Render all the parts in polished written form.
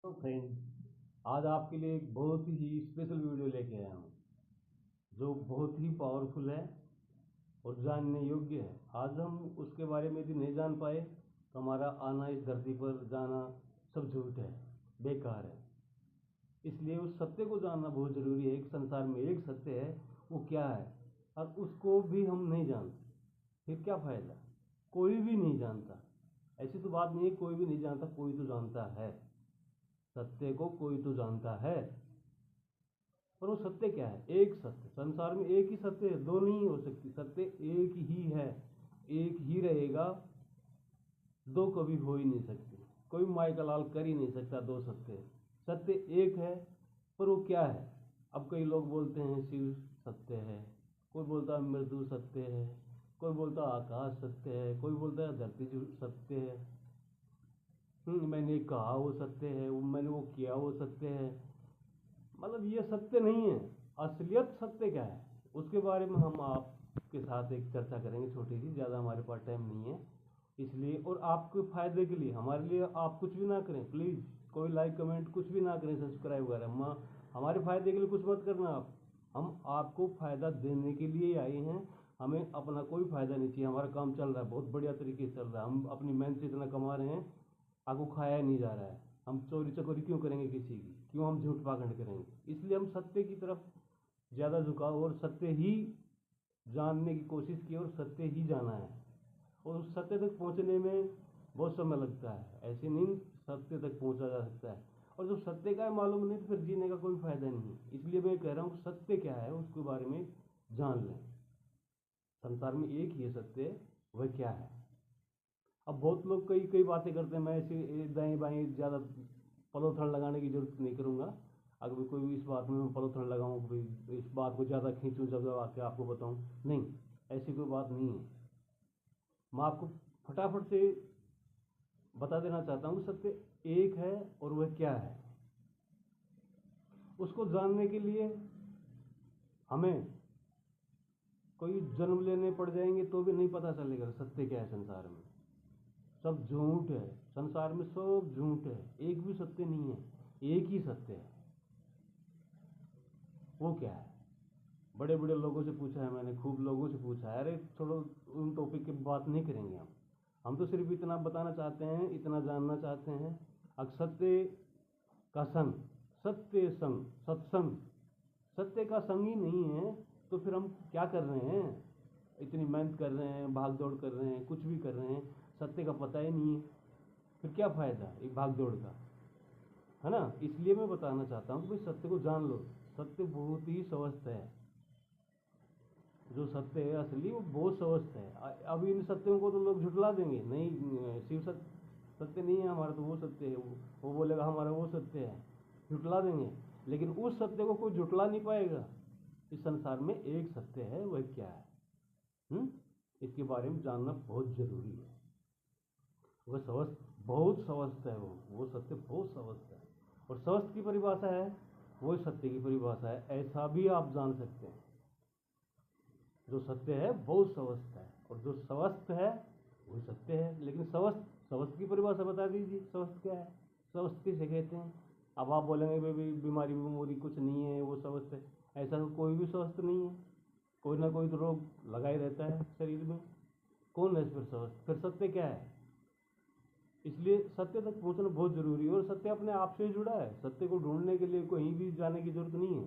तो फ्रेंड, आज आपके लिए एक बहुत ही स्पेशल वीडियो लेके आया हूँ जो बहुत ही पावरफुल है और जानने योग्य है। आज हम उसके बारे में यदि नहीं जान पाए तो हमारा आना इस धरती पर जाना सब झूठ है, बेकार है। इसलिए उस सत्य को जानना बहुत ज़रूरी है। एक संसार में एक सत्य है, वो क्या है, और उसको भी हम नहीं जानते फिर क्या फ़ायदा। कोई भी नहीं जानता, ऐसी तो बात नहीं है कोई भी नहीं जानता, कोई तो जानता है। सत्य को कोई तो जानता है, पर वो सत्य क्या है? एक सत्य, संसार में एक ही सत्य है, दो नहीं हो सकती। सत्य एक ही है, एक ही रहेगा, दो कभी हो ही नहीं सकते। कोई माई का लाल कर ही नहीं सकता दो सत्य। सत्य एक है, पर वो क्या है? अब कई लोग बोलते हैं शिव सत्य है, कोई बोलता है मृत्यु सत्य है, कोई बोलता है आकाश सत्य है, कोई बोलता है धरती जो सत्य है। मैंने कहा वो सत्य है, मैंने वो किया वो सत्य है। मतलब ये सत्य नहीं है। असलियत सत्य क्या है, उसके बारे में हम आपके साथ एक चर्चा करेंगे, छोटी सी, ज़्यादा हमारे पास टाइम नहीं है। इसलिए और आपके फ़ायदे के लिए, हमारे लिए आप कुछ भी ना करें प्लीज़, कोई लाइक कमेंट कुछ भी ना करें, सब्सक्राइब वगैरह हमारे फ़ायदे के लिए कुछ मत करना आप। हम आपको फ़ायदा देने के लिए आए हैं। हमें अपना कोई फ़ायदा नहीं चाहिए। हमारा काम चल रहा है, बहुत बढ़िया तरीके से चल रहा है। हम अपनी मेहनत से इतना कमा रहे हैं, आपको खाया नहीं जा रहा है। हम चोरी चकोरी क्यों करेंगे किसी की, क्यों हम झूठ पाखंड करेंगे? इसलिए हम सत्य की तरफ ज़्यादा झुकाव और सत्य ही जानने की कोशिश की और सत्य ही जाना है। और उस सत्य तक पहुंचने में बहुत समय लगता है, ऐसे नहीं सत्य तक पहुंचा जा सकता है। और जब सत्य का है मालूम नहीं तो फिर जीने का कोई फायदा नहीं है। इसलिए मैं कह रहा हूँ सत्य क्या है उसके बारे में जान लें। संसार में एक ही सत्य, वह क्या है? अब बहुत लोग कई कई बातें करते हैं, मैं ऐसे दाएं बाएं ज़्यादा पलोथड़ लगाने की जरूरत नहीं करूँगा। अगर भी कोई भी इस बात में मैं पलोथड़ लगाऊँ, इस बात को ज़्यादा खींचूँ, जब आके आपको बताऊँ, नहीं, ऐसी कोई बात नहीं है। मैं आपको फटाफट से बता देना चाहता हूँ सत्य एक है, और वह क्या है। उसको जानने के लिए हमें कोई जन्म लेने पड़ जाएंगे तो भी नहीं पता चलेगा सत्य क्या है। संसार में सब झूठ है, संसार में सब झूठ है, एक भी सत्य नहीं है, एक ही सत्य है। वो क्या है? बड़े बड़े लोगों से पूछा है मैंने, खूब लोगों से पूछा है। अरे छोड़ो, उन टॉपिक की बात नहीं करेंगे हम तो सिर्फ इतना बताना चाहते हैं, इतना जानना चाहते हैं। अब सत्य का संग, सत्य संग, सत्संग, सत्य का संग ही नहीं है तो फिर हम क्या कर रहे हैं? इतनी मेहनत कर रहे हैं, भाग दौड़ कर रहे हैं, कुछ भी कर रहे हैं, सत्य का पता ही नहीं है, फिर क्या फ़ायदा एक भाग दौड़ का, है ना? इसलिए मैं बताना चाहता हूँ कि भाई सत्य को जान लो। सत्य बहुत ही स्वस्थ है। जो सत्य है असली, वो बहुत स्वस्थ है। अब इन सत्यों को तो लोग झुठला देंगे, नहीं शिव सत्य सत्य नहीं है हमारा, तो वो सत्य है, वो बोलेगा हमारा वो सत्य है, झुठला देंगे। लेकिन उस सत्य को कोई झुठला नहीं पाएगा। इस संसार में एक सत्य है, वह क्या है? इसके बारे में जानना बहुत जरूरी है। वह स्वस्थ, बहुत स्वस्थ है, वो सत्य बहुत स्वस्थ है। और स्वस्थ की परिभाषा है, वो सत्य की परिभाषा है, ऐसा भी आप जान सकते हैं। जो सत्य है बहुत स्वस्थ है, और जो स्वस्थ है वही सत्य है। लेकिन स्वस्थ, स्वस्थ की परिभाषा बता दीजिए, स्वस्थ क्या है, स्वस्थ किसे कहते हैं? अब आप बोलेंगे भाई बीमारी बीमारी कुछ नहीं है, वो स्वस्थ है। ऐसा तो कोई भी स्वस्थ नहीं है, कोई ना कोई तो रोग लगा ही रहता है शरीर में। कौन है फिर स्वस्थ? फिर सत्य क्या है? इसलिए सत्य तक पहुंचना बहुत जरूरी है। और सत्य अपने आप से जुड़ा है, सत्य को ढूंढने के लिए कहीं भी जाने की जरूरत नहीं है।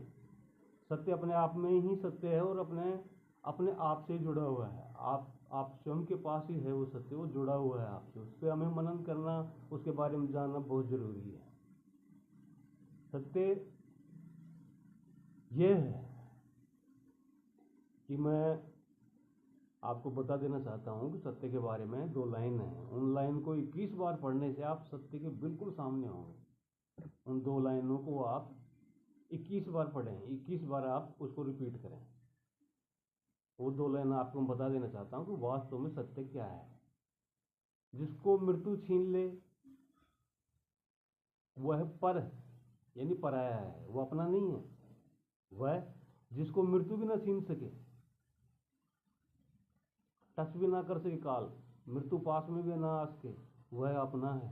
सत्य अपने आप में ही सत्य है, और अपने अपने आप से जुड़ा हुआ है। आप स्वयं के पास ही है वो सत्य, वो जुड़ा हुआ है आपसे। उस पर हमें मनन करना, उसके बारे में जानना बहुत जरूरी है। सत्य यह है कि मैं आपको बता देना चाहता हूँ कि सत्य के बारे में दो लाइन है। उन लाइन को 21 बार पढ़ने से आप सत्य के बिल्कुल सामने होंगे। उन दो लाइनों को आप 21 बार पढ़ें, 21 बार आप उसको रिपीट करें। वो दो लाइन आपको मैं बता देना चाहता हूँ कि वास्तव में सत्य क्या है। जिसको मृत्यु छीन ले वह पर, यानी पराया है, वो अपना नहीं है। वह जिसको मृत्यु भी ना छीन सके, टच भी ना कर सके काल, मृत्यु पास में भी ना आ सके, वह अपना है।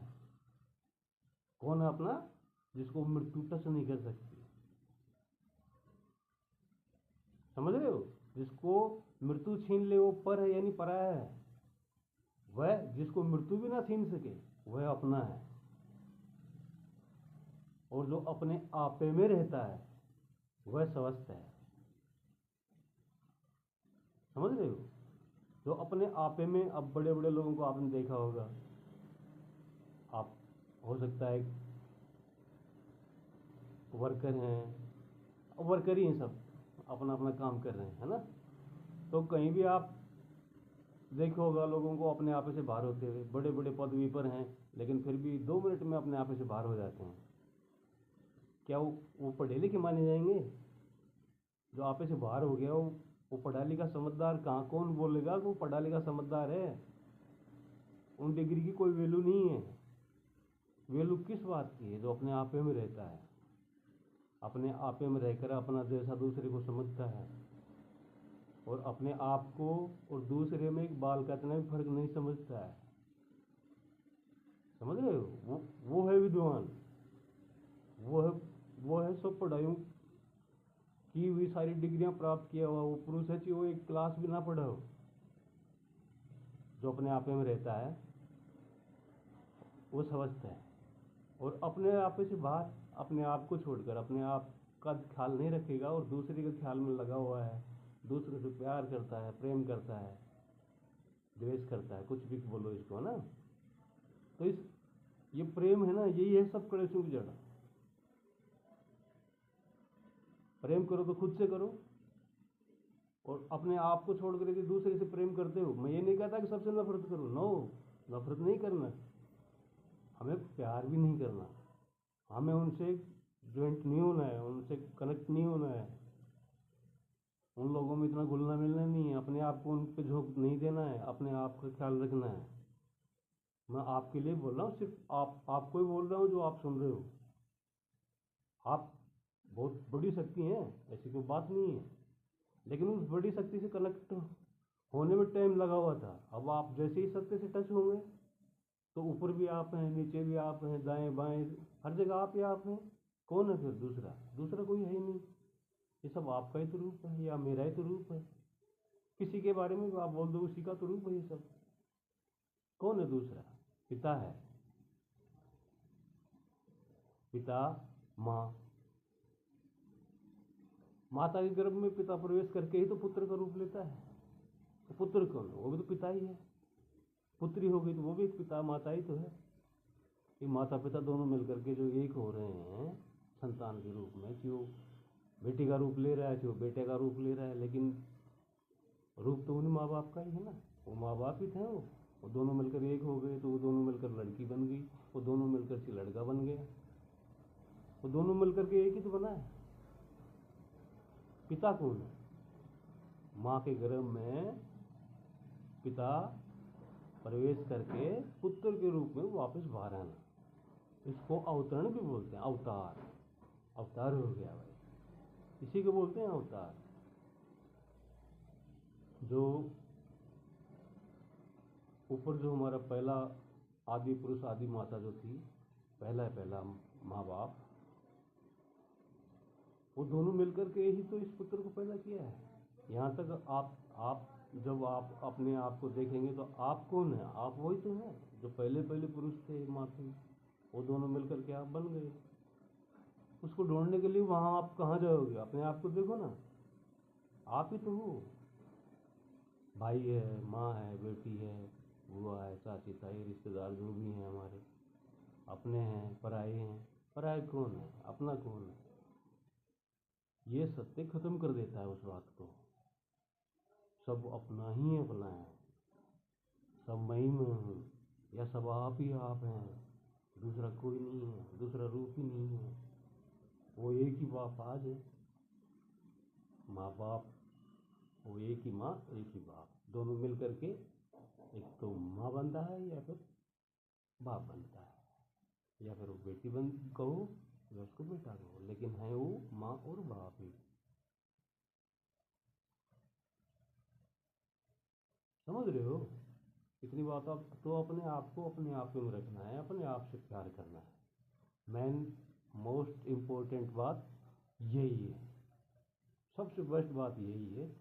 कौन है अपना? जिसको मृत्यु टच नहीं कर सकती। समझ रहे हो? जिसको मृत्यु छीन ले वो पर है यानी पराया है। वह जिसको मृत्यु भी ना छीन सके वह अपना है। और जो अपने आपे में रहता है वह स्वस्थ है। समझ रहे हो? जो अपने आपे में, अब बड़े बड़े लोगों को आपने देखा होगा, आप हो सकता है वर्कर हैं, वर्कर ही हैं, सब अपना अपना काम कर रहे हैं, है ना। तो कहीं भी आप देखा होगा लोगों को अपने आपे से बाहर होते हुए, बड़े बड़े पदवी पर हैं लेकिन फिर भी 2 मिनट में अपने आपे से बाहर हो जाते हैं। क्या वो पढ़े लिखे माने जाएंगे? जो आपे से बाहर हो गया वो पढ़ा लिखा समझदार कहाँ, कौन बोलेगा कि वो पढ़ा लिखा समझदार है? उन डिग्री की कोई वैल्यू नहीं है। वैल्यू किस बात की है? जो अपने आपे में रहता है, अपने आपे में रहकर अपना जैसा दूसरे को समझता है और अपने आप को और दूसरे में एक बाल का इतना भी फर्क नहीं समझता है। समझ रहे हो? वो है विद्वान। वो है सब पढ़ाइयों की हुई सारी डिग्रियां प्राप्त किया हुआ वो पुरुष है, चाहे वो एक क्लास भी ना पढ़ा हो। जो अपने आपे में रहता है वो समझता है और अपने आपे से बाहर अपने आप को छोड़कर अपने आप का ख्याल नहीं रखेगा और दूसरे के ख्याल में लगा हुआ है, दूसरे से प्यार करता है, प्रेम करता है, द्वेष करता है, कुछ भी बोलो इसको, है ना। तो ये प्रेम है ना, यही है सब कलेशों की जड़। प्रेम करो तो खुद से करो और अपने आप को छोड़ कर यदि दूसरे से प्रेम करते हो, मैं ये नहीं कहता कि सबसे नफरत करो, नो, नफरत नहीं करना, हमें प्यार भी नहीं करना, हमें उनसे ज्वाइंट नहीं होना है, उनसे कनेक्ट नहीं होना है, उन लोगों में इतना घुलना मिलना नहीं है, अपने आप को उन पे झोंक नहीं देना है, अपने आप का ख्याल रखना है। मैं आपके लिए बोल रहा हूँ, सिर्फ आपको ही बोल रहा हूँ जो आप सुन रहे हो। आप बहुत बड़ी शक्ति हैं, ऐसी कोई बात नहीं है, लेकिन उस बड़ी शक्ति से कनेक्ट होने में टाइम लगा हुआ था। अब आप जैसे ही सत्य से टच होंगे तो ऊपर भी आप हैं, नीचे भी आप हैं, दाएं बाएं हर जगह आप ही आप हैं। कौन है फिर दूसरा कोई है ही नहीं। ये सब आपका ही तो रूप है या मेरा ही तो रूप है। किसी के बारे में आप बोल दो उसी का तो रूप है ये सब। कौन है दूसरा? पिता है, पिता, माँ। माता के गर्भ में पिता प्रवेश करके ही तो पुत्र का रूप लेता है। तो पुत्र कौन है? वो भी तो पिता ही है। पुत्री हो गई तो वो भी एक पिता माता ही तो है। ये माता पिता दोनों मिलकर के जो एक हो रहे हैं संतान के रूप में, कि वो बेटी का रूप ले रहा है, कि वो बेटे का रूप ले रहा है, लेकिन रूप तो उन माँ बाप का ही है ना। वो माँ बाप ही थे। वो दोनों मिलकर एक हो गए तो वो दोनों मिलकर लड़की बन गई, वो दोनों मिलकर से लड़का बन गया, वो दोनों मिलकर के एक ही तो बना है। पिता कौन है? माँ के गर्भ में पिता प्रवेश करके पुत्र के रूप में वापस बाहर आना, इसको अवतरण भी बोलते हैं। अवतार हो गया भाई, इसी को बोलते हैं अवतार। जो ऊपर जो हमारा पहला आदि पुरुष आदि माता जो थी, पहला माँ बाप, वो दोनों मिलकर के ही तो इस पुत्र को पैदा किया है। यहाँ तक आप जब आप अपने आप को देखेंगे तो आप कौन है? आप वही तो है जो पहले पुरुष थे, माँ थे, वो दोनों मिलकर के आप बन गए। उसको ढूंढने के लिए वहाँ आप कहाँ जाओगे? अपने आप को देखो ना, आप ही तो हो। भाई है, माँ है, बेटी है, बुआ है, चाची ताई, रिश्तेदार जो भी हैं हमारे, अपने हैं, पराए हैं। पराए कौन है? अपना कौन है? ये सत्य खत्म कर देता है उस बात को। सब अपना ही अपना है, सब मैं ही में हूँ, या सब आप ही आप हैं, दूसरा कोई नहीं है, दूसरा रूप ही नहीं है। वो एक ही बाप आज है, माँ बाप, वो एक ही माँ एक ही बाप, दोनों मिल करके एक तो माँ बनता है या फिर बाप बनता है, या फिर वो बेटी बन कहो या उसको बेटा कहो, लेकिन है वो माँ और बाप ही। समझ रहे हो? इतनी बात आप तो अपने आप को अपने आप में रखना है, अपने आप से प्यार करना है। मैं मोस्ट इम्पोर्टेंट बात यही है, सबसे बेस्ट बात यही है।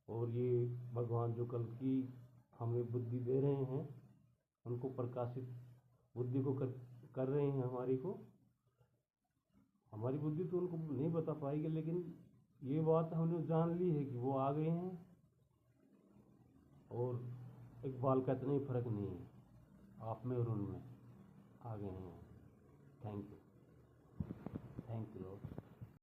और ये भगवान जो कल की हमें बुद्धि दे रहे हैं, उनको प्रकाशित बुद्धि को कर रहे हैं हमारी बुद्धि तो उनको नहीं बता पाएगी, लेकिन ये बात हमने जान ली है कि वो आ गए हैं और एक बाल का इतना ही फर्क नहीं है, आप में और उनमें आ गए हैं। Thank you Lord.